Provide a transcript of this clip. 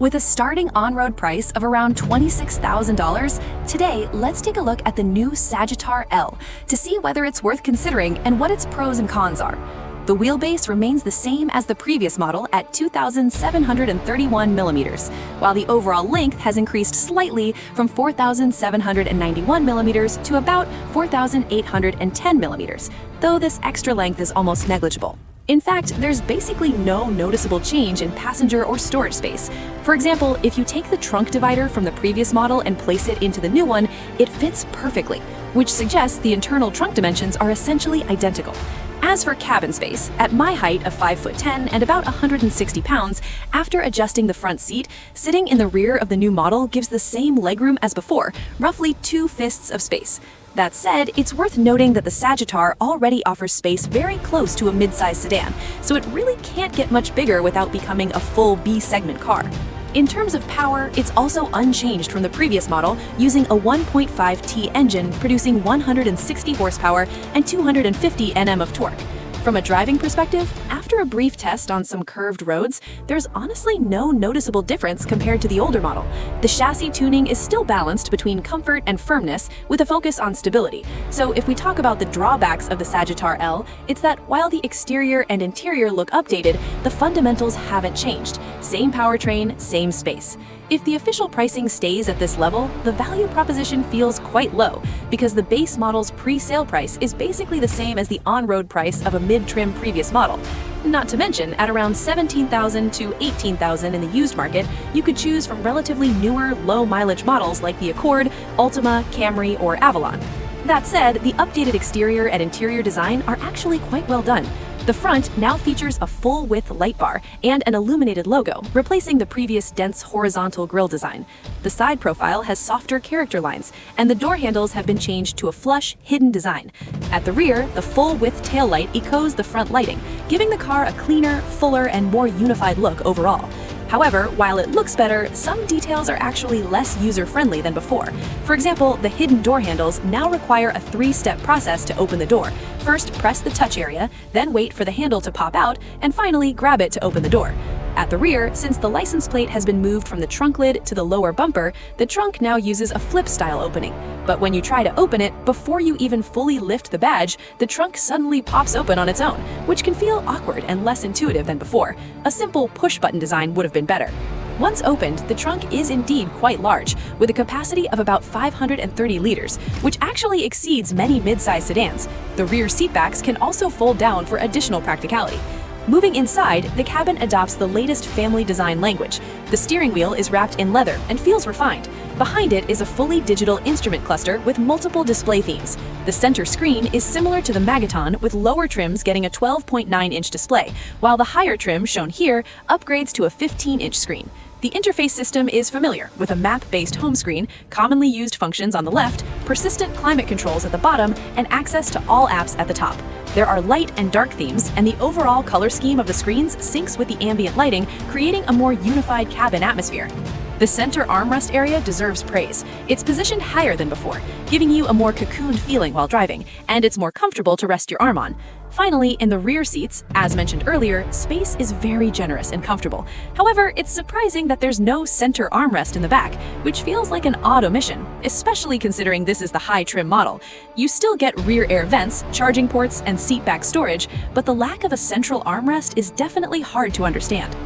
With a starting on-road price of around $26,000, today let's take a look at the new SagitarL to see whether it's worth considering and what its pros and cons are. The wheelbase remains the same as the previous model at 2,731 millimeters, while the overall length has increased slightly from 4,791 millimeters to about 4,810 millimeters, though this extra length is almost negligible. In fact, there's basically no noticeable change in passenger or storage space. For example, if you take the trunk divider from the previous model and place it into the new one, it fits perfectly, which suggests the internal trunk dimensions are essentially identical. As for cabin space, at my height of 5'10" and about 160 pounds, after adjusting the front seat, sitting in the rear of the new model gives the same legroom as before, roughly 2 fists of space. That said, it's worth noting that the Sagitar already offers space very close to a mid-size sedan, so it really can't get much bigger without becoming a full B-segment car. In terms of power, it's also unchanged from the previous model, using a 1.5T engine producing 160 horsepower and 250 Nm of torque. From a driving perspective, after a brief test on some curved roads, there's honestly no noticeable difference compared to the older model. The chassis tuning is still balanced between comfort and firmness with a focus on stability. So if we talk about the drawbacks of the SagitarL, it's that while the exterior and interior look updated, the fundamentals haven't changed. Same powertrain, same space. If the official pricing stays at this level, the value proposition feels quite low because the base model's pre-sale price is basically the same as the on-road price of a mid-trim previous model. Not to mention, at around $17,000 to $18,000 in the used market, you could choose from relatively newer, low-mileage models like the Accord, Altima, Camry, or Avalon. That said, the updated exterior and interior design are actually quite well done. The front now features a full-width light bar and an illuminated logo, replacing the previous dense horizontal grille design. The side profile has softer character lines, and the door handles have been changed to a flush, hidden design. At the rear, the full-width taillight echoes the front lighting, giving the car a cleaner, fuller, and more unified look overall. However, while it looks better, some details are actually less user-friendly than before. For example, the hidden door handles now require a 3-step process to open the door. First, press the touch area, then wait for the handle to pop out, and finally grab it to open the door. At the rear, since the license plate has been moved from the trunk lid to the lower bumper, the trunk now uses a flip-style opening. But when you try to open it, before you even fully lift the badge, the trunk suddenly pops open on its own, which can feel awkward and less intuitive than before. A simple push-button design would have been better. Once opened, the trunk is indeed quite large, with a capacity of about 530 liters, which actually exceeds many mid-size sedans. The rear seatbacks can also fold down for additional practicality. Moving inside, the cabin adopts the latest family design language. The steering wheel is wrapped in leather and feels refined. Behind it is a fully digital instrument cluster with multiple display themes. The center screen is similar to the Magaton, with lower trims getting a 12.9-inch display, while the higher trim, shown here, upgrades to a 15-inch screen. The interface system is familiar, with a map-based home screen, commonly used functions on the left, persistent climate controls at the bottom, and access to all apps at the top. There are light and dark themes, and the overall color scheme of the screens syncs with the ambient lighting, creating a more unified cabin atmosphere. The center armrest area deserves praise. It's positioned higher than before, giving you a more cocooned feeling while driving, and it's more comfortable to rest your arm on. Finally, in the rear seats, as mentioned earlier, space is very generous and comfortable. However, it's surprising that there's no center armrest in the back, which feels like an odd omission, especially considering this is the high-trim model. You still get rear air vents, charging ports, and seat back storage, but the lack of a central armrest is definitely hard to understand.